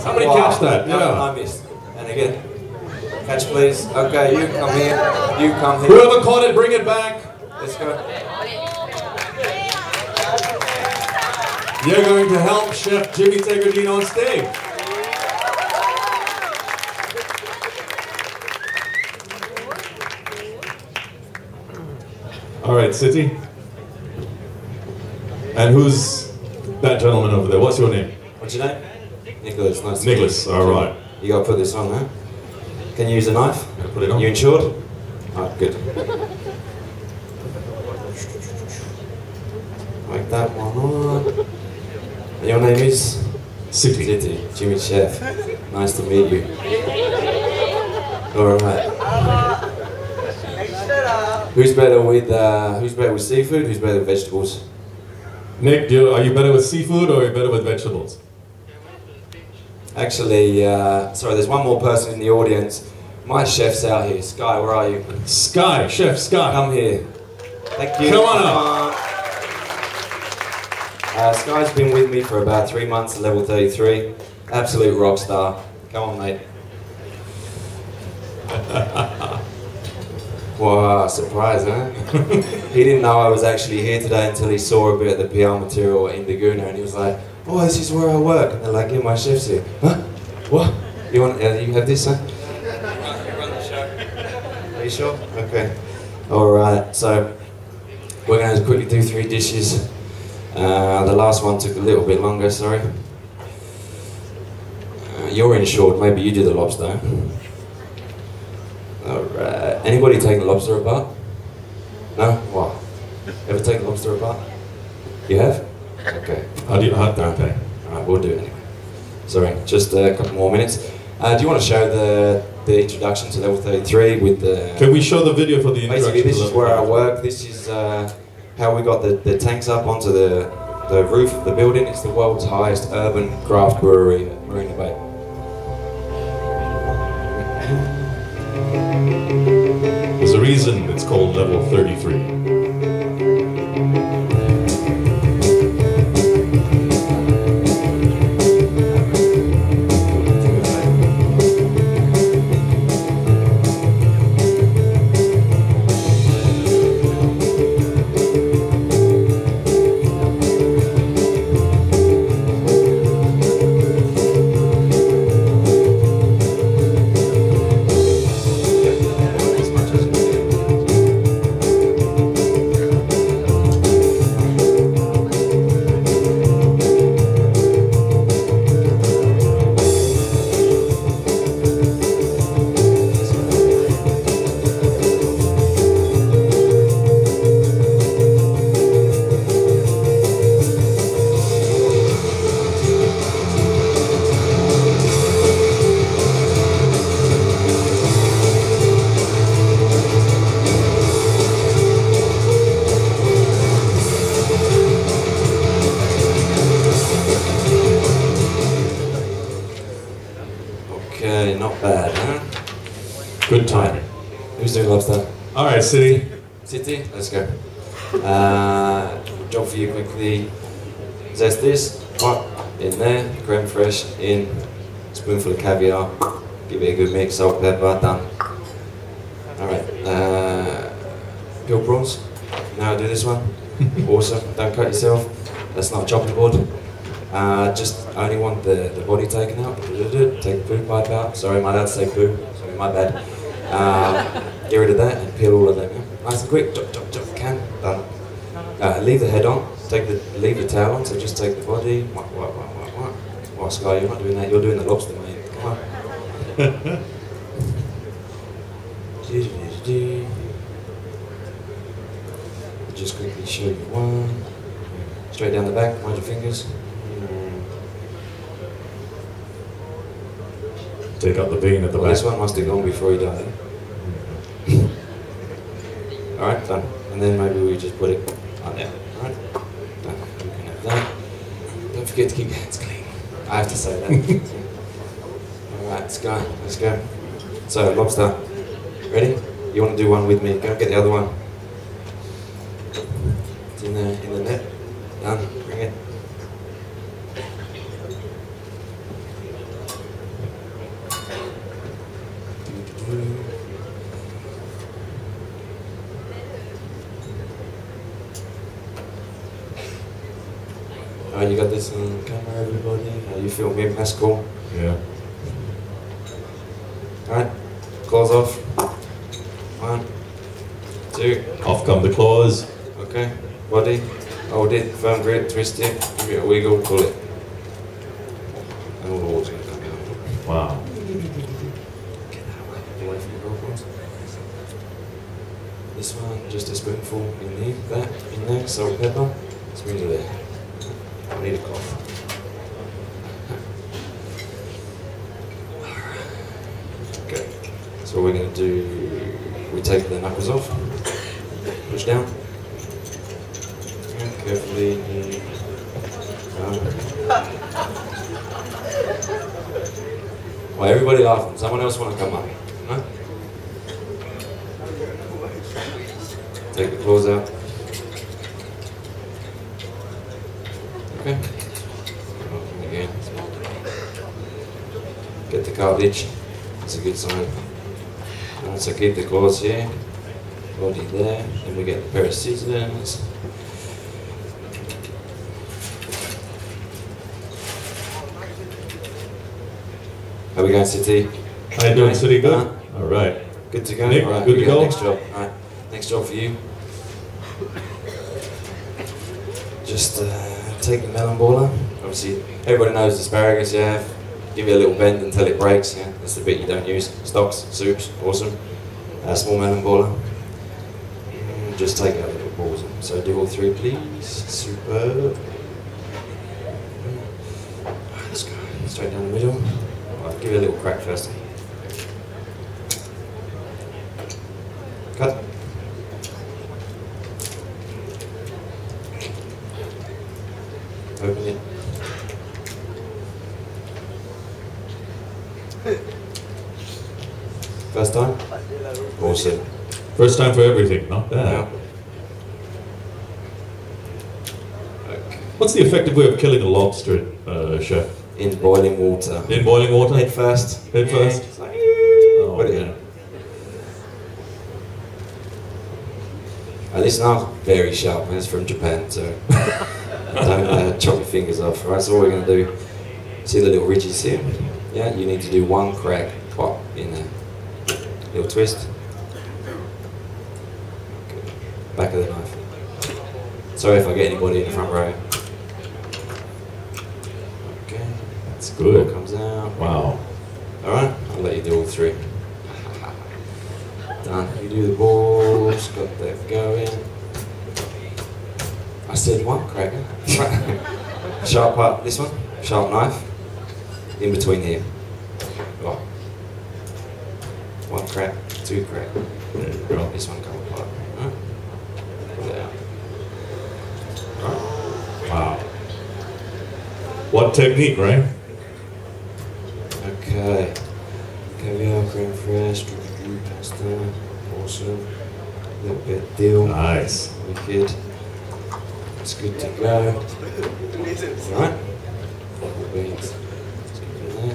Somebody catch that, yeah. I missed. And again. Catch please. Okay, you come here. You come here. Whoever caught it, bring it back. Let's go. You're going to help Chef Jimi Tegerdine on stage. All right, City. And who's that gentleman over there? What's your name? What's your name? Nicholas. Nice to meet you. Nicholas, all right. You gotta put this on, huh? Can you use a knife? Put it on. You insured? Alright, good. Like that one on. And your name is? City. City. Jimmy Chef. Nice to meet you. Alright. Who's better with seafood? Who's better with vegetables? Nick, are you better with seafood or are you better with vegetables? Actually, sorry, there's one more person in the audience. My chef's out here. Sky, where are you? Sky, Chef Sky. Come here. Thank you. Come on up. Sky's been with me for about 3 months at level 33. Absolute rock star. Come on, mate. Wow, surprise, huh? He didn't know I was actually here today until he saw a bit of the PR material in Laguna, and he was like, "Oh, this is where I work." And they're like, "Yeah, my chef's here." Huh? What? You want? You have this, huh? Run the show. Are you sure? Okay. All right. So we're going to quickly do 3 dishes. The last one took a little bit longer. Sorry. You're insured. Maybe you do the lobster. Alright. Anybody taken lobster apart? No? What? Ever taken lobster apart? You have? Okay. How do you okay. Alright, we'll do it anyway. Sorry, just a couple more minutes. Do you want to show the introduction to level 33 with the... Can we show the video for the introduction? Basically, this is where I work. This is how we got the tanks up onto the roof of the building. It's the world's highest urban craft brewery at Marina Bay. There's a reason it's called level 33. Okay, not bad, huh? Good time. Who's doing lobster? All right, City. City, let's go. Job for you quickly. Zest this, pot in there, creme fraiche in, spoonful of caviar, give it a good mix, salt, pepper, done. All right, peeled prawns. Now do this one. Awesome. Don't cut yourself. That's not a chopping board. Just only want the body taken out. Take the poo pipe out. Sorry, my dad said poo. Sorry, my bad. Get rid of that and peel all of them. Yeah? Nice and quick. Chop, chop, chop. Can. Done. Leave the head on. Leave the towel on. So just take the body. What, Sky? You're not doing that. You're doing the lobster, mate. Come on. Just quickly show you one. Straight down the back. Mind your fingers. Take out the vein at the back. This one must have gone before he died. Alright, done. And then maybe we just put it on there. Alright, done. You can have that. Don't forget to keep your hands clean. I have to say that. Alright, let's go. Let's go. So, lobster. Ready? You want to do one with me? Go get the other one. It's in the net. Done. Bring it. you got this on camera, everybody. You film me, that's cool. Yeah. Alright, claws off. 1, 2. Off come the claws. Okay, body, hold it, firm grip, twist it, give it a wiggle, pull it. And all the water's going to come out. Wow. Get that away from the goggles. This one, just a spoonful in there, salt, pepper, spoon it there. I need a cough. Okay, so what we're going to do, we take the knuckles off, push down, and carefully, Why everybody laughing? Someone else want to come up? Huh? Take the claws out. Okay. Again. Get the cartilage. That's a good sign. So keep the claws here. Body there. Then we get a pair of scissors. How we going, City? How you doing, City? Good? All right. Good to go? Nick, all right, good to go? Next job. All right. Next job for you. Just take the melon baller. Obviously, everybody knows asparagus, yeah. Give it a little bend until it breaks, yeah. That's the bit you don't use. Stocks, soups, awesome. Small melon baller. And just take out the little balls. So do all 3, please. Superb. Let's go. Straight down the middle. I'll give it a little crack first. Cut. Open it. First time? Awesome. First time for everything, not bad. Yeah. Okay. What's the effective way of killing a lobster, Chef? In boiling water. In boiling water? Head first. Head first? It's like, Oh, put it yeah. in. This knife's very sharp, and it's from Japan, so don't chop your fingers off. Alright, so what we're going to do, see the little ridges here? Yeah, you need to do 1 crack, pop in there. Little twist. Okay. Back of the knife. Sorry if I get anybody in the front row. Okay. That's good. It comes out. Wow. Alright, I'll let you do all 3. Done. You do the balls, got that going. I said 1 crack. Sharp part, this one, sharp knife. In between here. Oh. 1 crack, 2 crack. There you go. This one come apart. Right. Pull it out. Right. Wow. What technique, right? Okay. Caviar, creme fraiche, pasta. Awesome. A little bit of dill. Nice. Wicked. It's good to go. Alright. Beans. Let's keep it in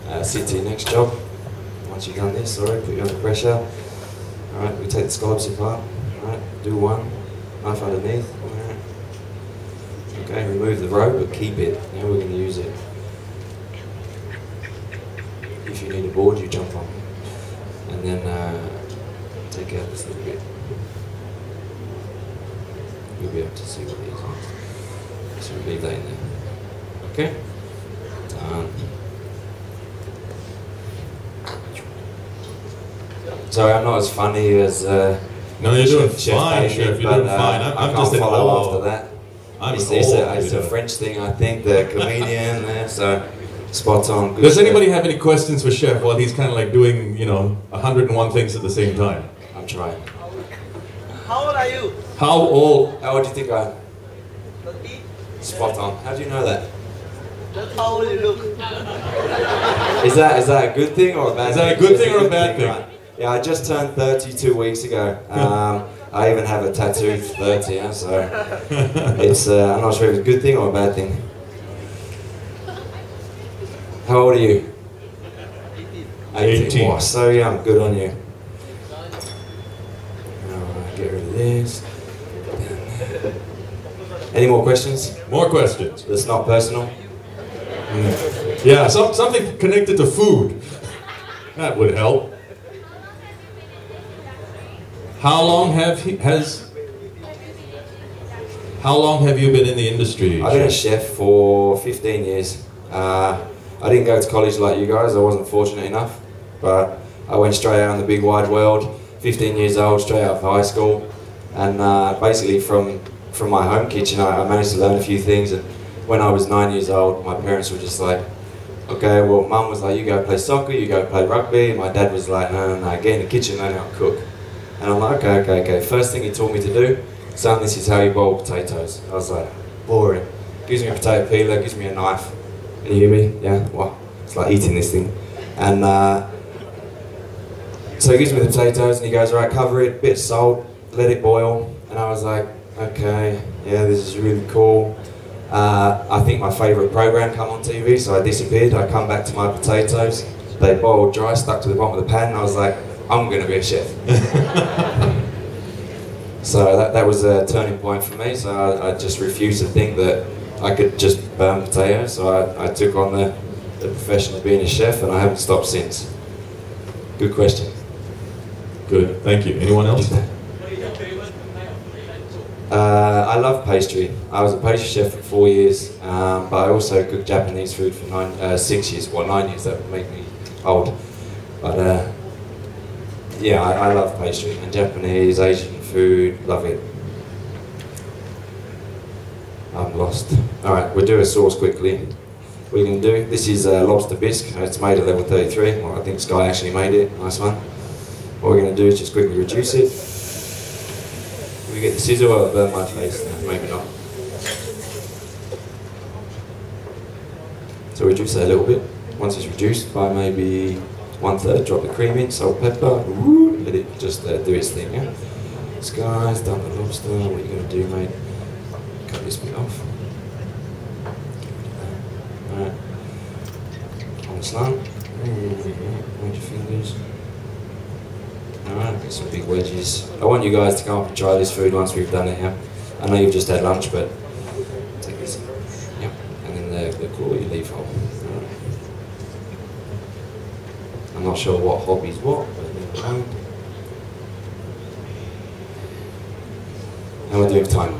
there. City, next job. Once you've done this, sorry, put you under pressure. Alright, we take the scallops apart. Alright, do 1. Knife underneath. Alright. Okay, remove the rope, but keep it. Now we're going to use it. If you need a board, you jump on. And then take out this little bit. You'll be able to see what it is. So leave that in there. Okay? Done. Sorry, I'm not as funny as No, you're doing fine, David, Chef. You're but, doing fine. I I'm can't just in follow awe. after that. I'm It's in awe. a French thing, I think, the comedian there, so spot on. Good Does chef. anybody have any questions for Chef while he's kind of like doing, 101 things at the same time? I'm trying. How old are you? How old? How old do you think I am? 30? Spot on. How do you know that? That's how old you look. Is that a good thing or a bad thing? Is that a good It's thing or a bad thing? right? Yeah, I just turned 32 weeks ago. I even have a tattoo for 30, yeah, so it's, I'm not sure if it's a good thing or a bad thing. How old are you? 18. Wow, so young. Good on you. Alright, get rid of this. Any more questions? More questions. That's not personal? Yeah, something connected to food. That would help. How long have you been in the industry? I've been a chef for 15 years. I didn't go to college like you guys, I wasn't fortunate enough, but I went straight out in the big wide world, 15 years old, straight out of high school, and basically from my home kitchen I managed to learn a few things. And when I was 9 years old, my parents were just like, okay, well, mum was like, you go play soccer, you go play rugby. My dad was like, no, get in the kitchen, learn how to cook. And I'm like, okay. First thing he taught me to do, son, this is how you boil potatoes. I was like, boring. Gives me a potato peeler, gives me a knife. Can you hear me? Yeah? Wow. It's like eating this thing. And so he gives me the potatoes and he goes, right, cover it, bit of salt, let it boil. And I was like, okay, yeah, this is really cool. I think my favourite program come on TV, so I disappeared. I come back to my potatoes. They boiled dry, stuck to the bottom of the pan, and I was like, I'm going to be a chef. So that was a turning point for me, so I just refused to think that I could just burn potatoes. So I took on the profession of being a chef, and I haven't stopped since. Good question. Good, thank you. Anyone else? I love pastry. I was a pastry chef for 4 years, but I also cooked Japanese food for 6 years, well 9 years, that would make me old. But yeah, I love pastry and Japanese, Asian food, love it. I'm lost. Alright, we'll do a sauce quickly. What are you going to do? This is lobster bisque, it's made at level 33, well, I think Sky actually made it, nice one. What we're going to do is just quickly reduce it. We get the scissor, or burn my face? No, maybe not. So reduce it a little bit. Once it's reduced by maybe 1/3, drop the cream in, salt, pepper, let it just do its thing, yeah? Sky's done the lobster, what are you going to do, mate? Cut this bit off. Alright. On the slant. Hold your fingers. Alright, get some big wedges. I want you guys to come up and try this food once we've done it, yeah? I know you've just had lunch, but take this. Yep. And then the core you leave whole. Right. I'm not sure what hobby's what, but never mind. How are we doing for time?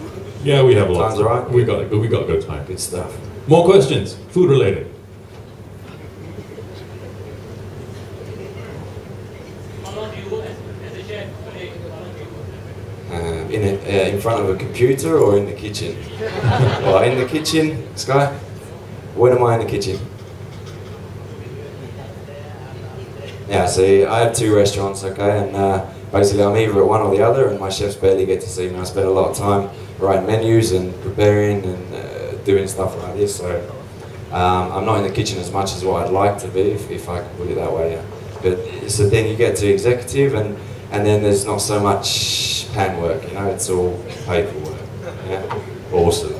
Yeah, we have a lot. Time's alright? We got good time. Good stuff. More questions? Food related. In front of a computer or in the kitchen? Well, in the kitchen, Sky? When am I in the kitchen? Yeah, see, I have 2 restaurants, okay, and basically I'm either at one or the other, and my chefs barely get to see me. I spend a lot of time writing menus and preparing and doing stuff like this, so I'm not in the kitchen as much as what I'd like to be, if I can put it that way, yeah. But it's the thing, you get to executive, and then there's not so much hand work, you know, it's all paperwork. Yeah? Awesome.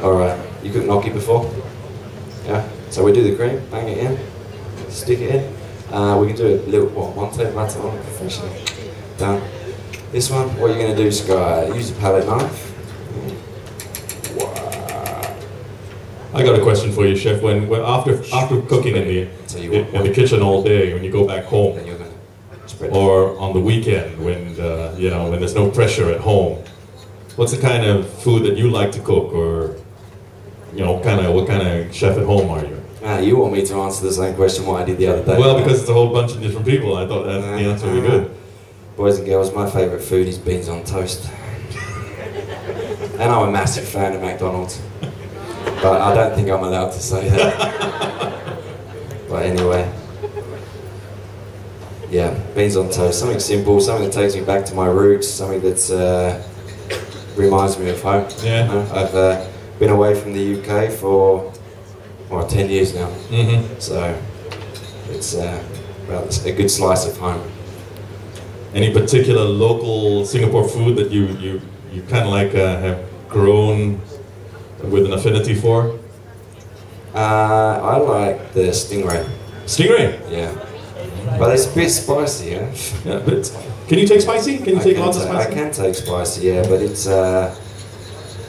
Alright, you cooked gnocchi before? Yeah? So we do the cream, bang it in, stick it in. We can do a little, one take butter on professional. Done. This one, what are you going to do, Sky? Use a palette knife. Wow. I got a question for you, Chef. When after cooking in the kitchen all day, when you go back home, or on the weekend when you know, when there's no pressure at home, what's the kind of food that you like to cook, or you know, what kind of chef at home are you? You want me to answer the same question what I did the other day? Well, because it's a whole bunch of different people, I thought that the answer would be good. Boys and girls, my favourite food is beans on toast. And I'm a massive fan of McDonald's. But I don't think I'm allowed to say that. But anyway. Yeah, beans on toast, something simple, something that takes me back to my roots, something that reminds me of home. Yeah. I've been away from the UK for 10 years now, so it's about a good slice of home. Any particular local Singapore food that you kind of like have grown with an affinity for? I like the stingray. Stingray? Yeah. But it's a bit spicy, yeah? Yeah, but Can you take spicy? Can you take lots of I spicy? can take spicy, yeah, but it's I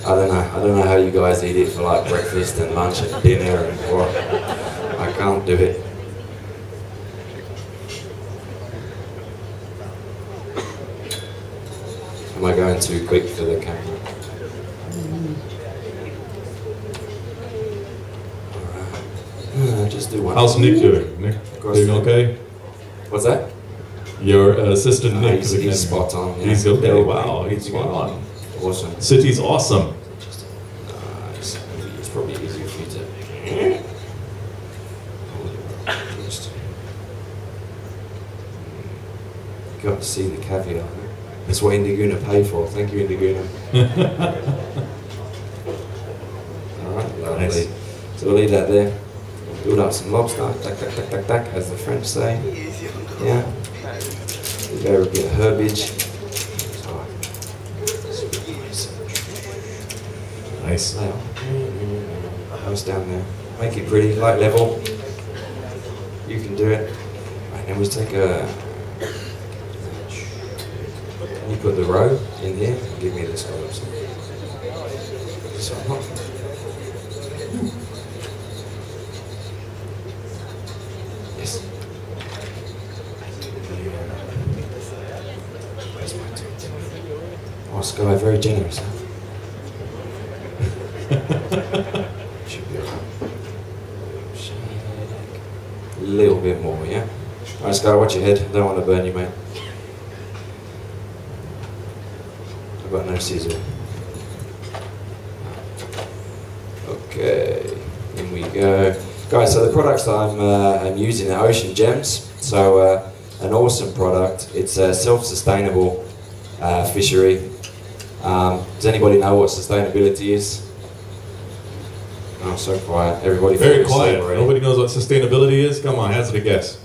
don't know. I don't know how you guys eat it for like breakfast and lunch and dinner and what. I can't do it. Am I going too quick for the camera? Alright. Just do one. How's Nick doing? Nick, doing okay? What's that? Your assistant Nick. He's spot on. Yeah. He's okay. Wow, he's spot on. Awesome. City's awesome. Nice. It's probably easier for you to. Got to see the caviar. That's what Indiguna paid for. Thank you, Indiguna. Alright, lovely. Nice. So we'll leave that there. Build up some lobster, tack, tack, tack, tack, tack, as the French say. Yeah. We'll go a bit of herbage. Nice. House down there. Make it pretty, light level. You can do it. Right, then we take a. You put the roe in here. Give me this one. This one. Yes. Where's my tooth? Oh, Sky, very generous. Huh? Should be alright. A little bit more, yeah? Alright, Sky, watch your head. Don't want to burn you, mate. I've got no scissor. Okay, in we go. Guys, so the products that I'm using are Ocean Gems. So, an awesome product. It's a self-sustainable fishery. Does anybody know what sustainability is? Oh, so quiet. Everybody Very quiet. Nobody knows what sustainability is? Come on, hazard a guess.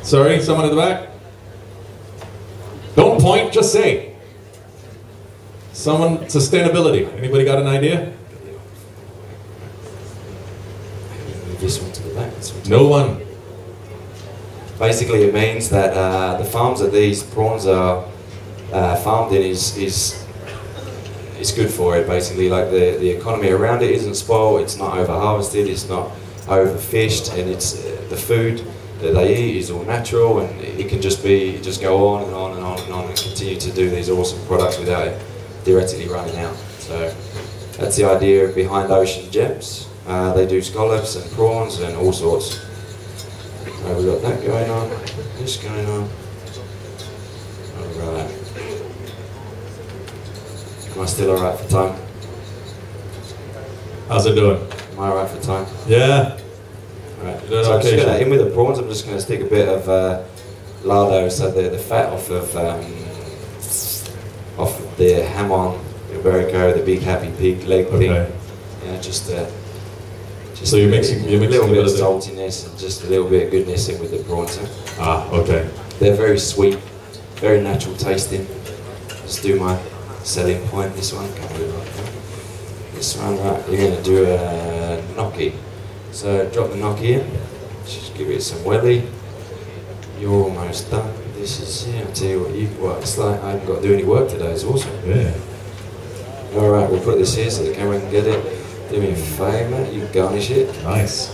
Sorry, someone in the back? Don't point, just say. Someone, sustainability. Anybody got an idea? This one to the back. No one. Basically, it means that the farms that these prawns are farmed in is good for it. Basically, like the economy around it isn't spoiled. It's not over harvested. It's not overfished, and it's the food that they eat is all natural, and it can just go on and on and on and on and continue to do these awesome products without it theoretically running out. So that's the idea behind Ocean Gems. They do scallops and prawns and all sorts. So we've got that going on, this going on. Alright. Am I still alright for time? How's it doing? Am I alright for time? Yeah. Right. So I'm just gonna, in with the prawns, I'm just going to stick a bit of lardo, so the fat off of the hamon, the iberico, the big happy pig leg thing. Okay. Yeah, just so you're mixing a little bit of saltiness and just a little bit of goodness in with the prawns. Huh? Ah, okay. They're very sweet, very natural tasting. Let's do my selling point. This one, this one, right? You're going to do a gnocchi. So drop the gnocchi in. Just give it some welly. You're almost done. This is, yeah, I'll tell you what, it's like I haven't got to do any work today. It's awesome. Yeah. All right, we'll put this here so the camera can get it. Do me a favour, you garnish it. Nice.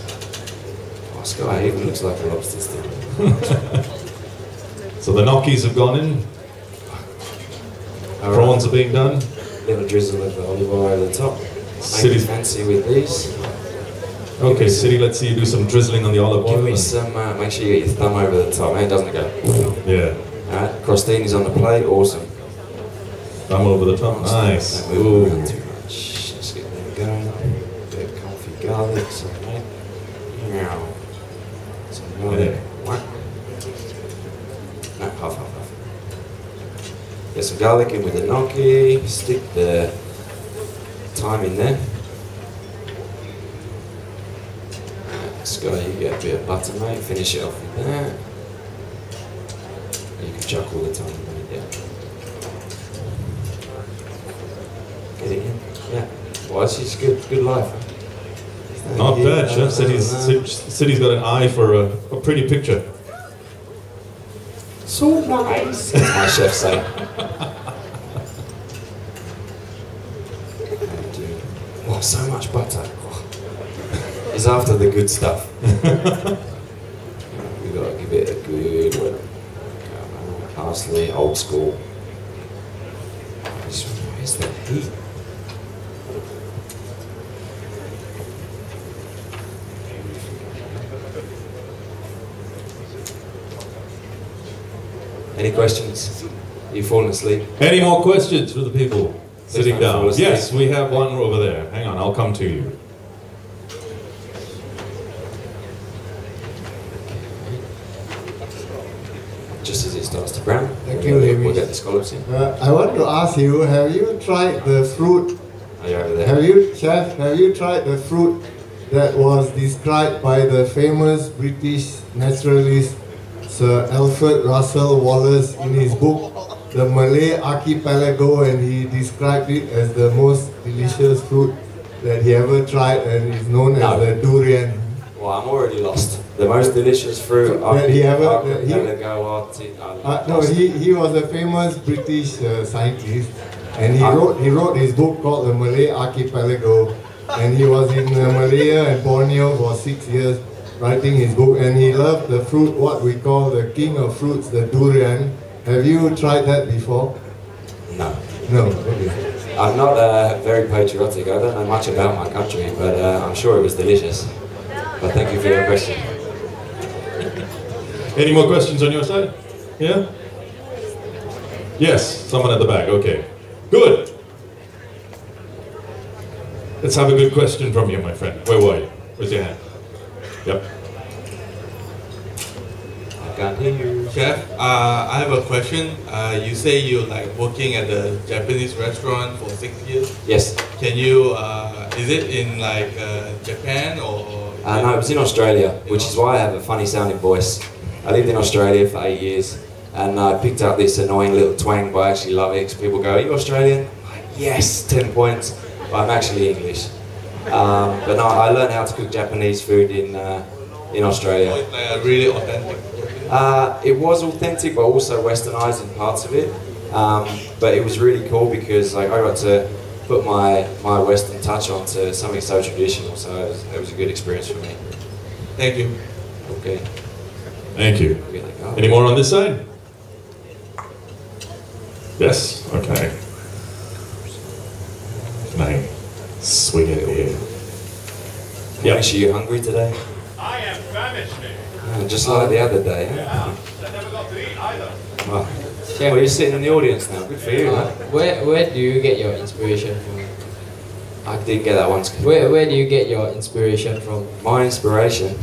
Oh, Sky even looks like a lobster still. So the gnocchis have gone in. All Prawns right. are being done. Little drizzle of the olive oil over the top. Make it fancy with these. Okay, City, let's see you do some drizzling on the olive oil. Give me some, make sure you get your thumb over the top, man, doesn't it go? Yeah. Alright, crostinis on the plate, awesome. Thumb over the top, nice. Don't move around too much. Let's get them going. A bit of comfy garlic, some meat. Some garlic. What? No, half. Get some garlic in with the gnocchi, stick the thyme in there. Sky, you get a bit of butter, mate. Finish it off with that. You can chuck all the time, mate. Yeah. Get it in. Yeah. Well, it's just good life. Not bad, Chef. City's got an eye for a pretty picture. So nice, as my chef say. Oh, so much butter. Oh. It's after the good stuff. We gotta give it a good one. Parsley, old school. Where's the heat? Any questions? You falling asleep? Any more questions for the people sitting don't fall down? asleep. Yes, we have one over there. Hang on, I'll come to you. Just as it starts to brown, Thank you, we'll Hamish. get the scallops in. I want to ask you, have you tried the fruit? Are you over there? Have you, Chef, have you tried the fruit that was described by the famous British naturalist Sir Alfred Russel Wallace in his book, The Malay Archipelago, and he described it as the most delicious fruit that he ever tried, and is known as the durian. Well, I'm already lost. The most delicious fruit That he ever- no, he was a famous British scientist, and he wrote his book called The Malay Archipelago, and he was in Malaya and Borneo for 6 years writing his book, and he loved the fruit, what we call the king of fruits, the durian. Have you tried that before? No. No. Okay. I'm not very patriotic. I don't know much about my country, but I'm sure it was delicious. But thank you for your question. Any more questions on your side? Yeah? Yes, someone at the back, okay. Good. Let's have a good question from you, my friend. Where were you? Where's your hand? Yep. I can't hear you. Chef, I have a question. You say you like working at a Japanese restaurant for 6 years. Yes. Can you? Is it in like Japan or? No, it was in Australia, which is why I have a funny sounding voice. I lived in Australia for 8 years, and I picked up this annoying little twang, but I actually love it, because people go, "Are you Australian?" I'm like, yes, 10 points. But I'm actually English. But no, I learned how to cook Japanese food in Australia. So it's like a really authentic. It was authentic, but also westernized in parts of it. But it was really cool because like I got to put my Western touch onto something so traditional. So it was a good experience for me. Thank you. Okay. Thank you. We're like, oh. Any more on this side? Yes, okay. Can I swing it here? Yeah. Are you hungry today? I am famished. Just like the other day. Huh? Yeah, I never got to eat either. Well, you're sitting in the audience now. Good for you. Huh? Where do you get your inspiration from? I did get that once. Where do you get your inspiration from? My inspiration.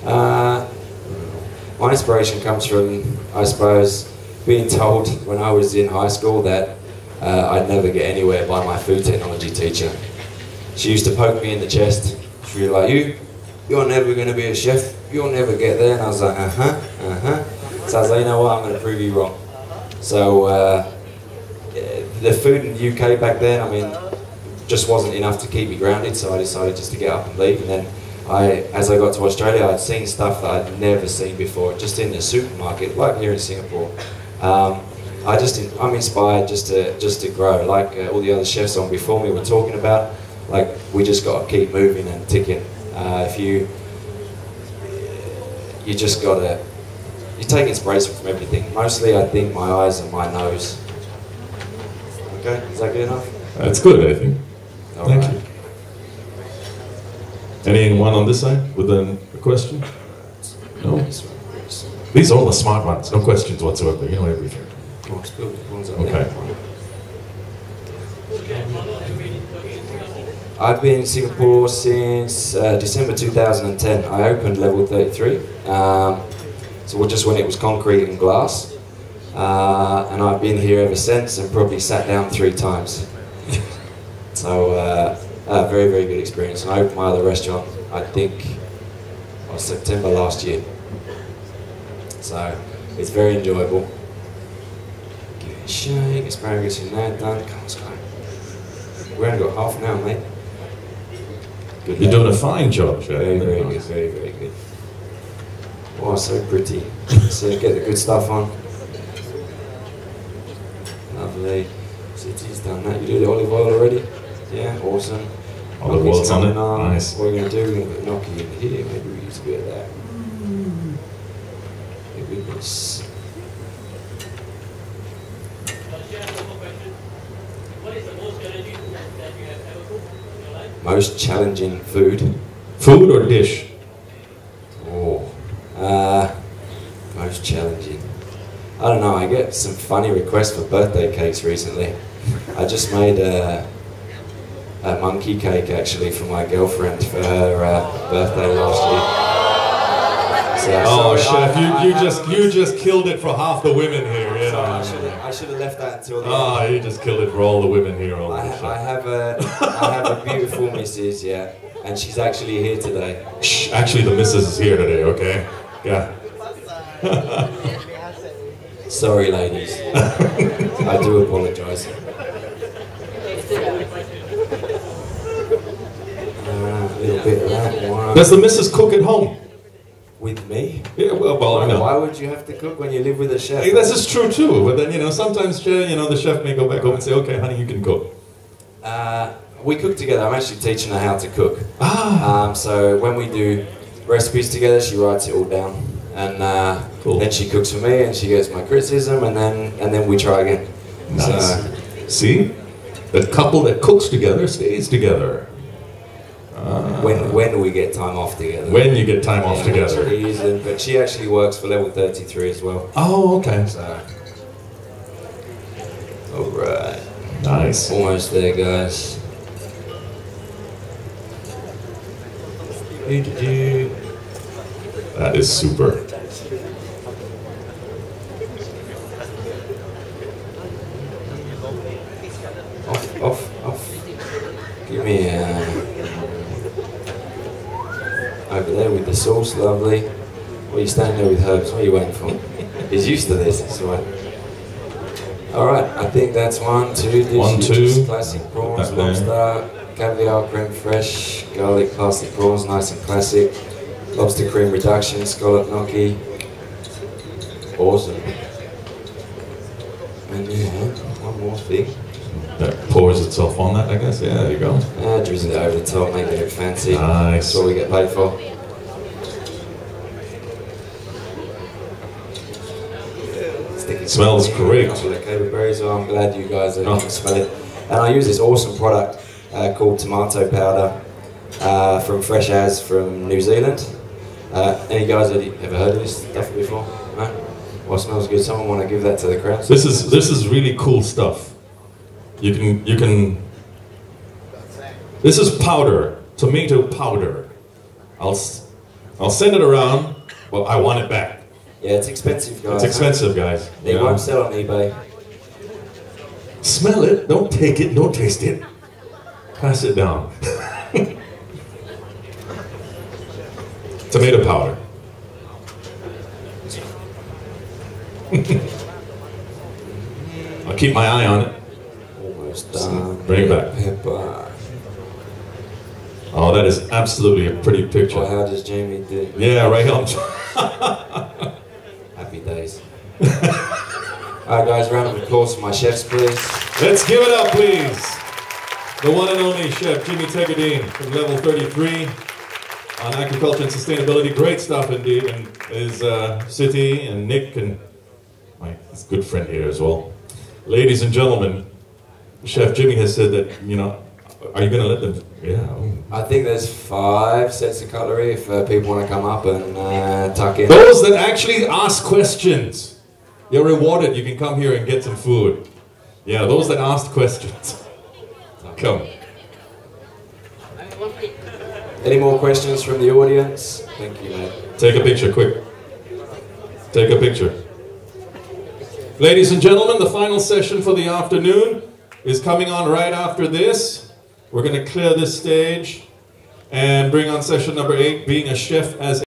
My inspiration comes from, I suppose, being told when I was in high school that I'd never get anywhere by my food technology teacher. She used to poke me in the chest. She was like, you're never going to be a chef. You'll never get there. And I was like, So I was like, you know what, I'm going to prove you wrong. So the food in the UK back then, I mean, just wasn't enough to keep me grounded, so I decided just to get up and leave. And then as I got to Australia, I'd seen stuff that I'd never seen before, just in the supermarket, like here in Singapore. I'm inspired just to grow, like all the other chefs on before me were talking about. Like, we just got to keep moving and ticking. You just got to, you take inspiration from everything. Mostly, I think, my eyes and my nose. Okay, is that good enough? That's good, I think. All Thank right. you. Anyone on this side with a question? No? These are all the smart ones, no questions whatsoever, you know everything. Okay. I've been in Singapore since December 2010. I opened level 33, so just when it was concrete and glass. And I've been here ever since and probably sat down 3 times. So, very, very good experience. And I opened my other restaurant, I think, September last year. So, it's very enjoyable. Give it a shake, asparagus in there, done. Come on, let's go. We only got half an hour, mate. Good You're luck. doing a fine job, Chef. Very, very good, very, very good. Oh, so pretty. So get the good stuff on. Lovely. City's done that. You do the olive oil already? Yeah, awesome. Olive oil's on it. Nice. What we're going to do, we're going to put gnocchi in here. Maybe we use a bit of that. Maybe this. Most challenging food? Food or dish? Oh, most challenging. I don't know, I get some funny requests for birthday cakes recently. I just made a monkey cake actually for my girlfriend for her birthday last year. So, Chef, you just killed it for half the women here. Yeah. Sorry, I should have left that until the end. You just killed it for all the women here. I have a beautiful missus, yeah, and she's actually here today. Shh, actually the missus is here today, okay? Yeah. Sorry, ladies. I do apologise. A little bit of that. Wow. Does the missus cook at home? With me? Yeah, well, I know. Why would you have to cook when you live with a chef? Hey, this is true too, but then, sometimes, the chef may go back home and say, okay, honey, you can cook. We cook together. I'm actually teaching her how to cook. Ah. So when we do recipes together, she writes it all down. And cool. Then she cooks for me and she gets my criticism and then we try again. Nice. So, see? The couple that cooks together stays together. When we get time off together. When you get time off together. But she actually works for level 33 as well. Oh, okay. So, alright. Nice. Almost there, guys. That is super. Off. Give me over there with the sauce, lovely. What are you standing there with herbs? What are you waiting for? He's used to this, that's right. Alright, I think that's 1, 2 dishes. 1, 2. Classic prawns, lobster, caviar, creme fraiche, garlic plastic prawns, nice and classic. Lobster cream reduction, scallop gnocchi. Awesome. And yeah, one more thing. That pours itself on that, I guess. Yeah, there you go. Drizzle it over the top, make it fancy. Nice. That's what we get paid for. Smells great. A couple of caberberries, so I'm glad you guys can smell it. And I use this awesome product called tomato powder from Fresh As from New Zealand. Any guys ever heard of this stuff before? No? Well, it smells good. Someone want to give that to the crowd? This is really cool stuff. You can. This is powder, tomato powder. I'll send it around. Well, I want it back. Yeah, it's expensive, guys. It's expensive, guys. They won't sell on eBay. Smell it. Don't take it. Don't taste it. Pass it down. Tomato powder. I'll keep my eye on it. Almost done. Bring it back. Pepper. Oh, that is absolutely a pretty picture. Well, how does Jimi do? Yeah, right on. Happy days. Alright guys, round of applause for my chefs, please. Let's give it up, please. The one and only chef, Jimi Tegerdine, from level 33 on agriculture and sustainability. Great stuff indeed. And his City and Nick and his good friend here as well. Ladies and gentlemen, Chef Jimi has said that, are you going to let them? Yeah. I think there's 5 sets of cutlery if people want to come up and tuck in. Those that actually ask questions, you're rewarded. You can come here and get some food. Yeah, those that asked questions. Come. Any more questions from the audience? Thank you, mate. Take a picture, quick. Take a picture. Ladies and gentlemen, the final session for the afternoon is coming on right after this. We're going to clear this stage and bring on session number 8, being a chef as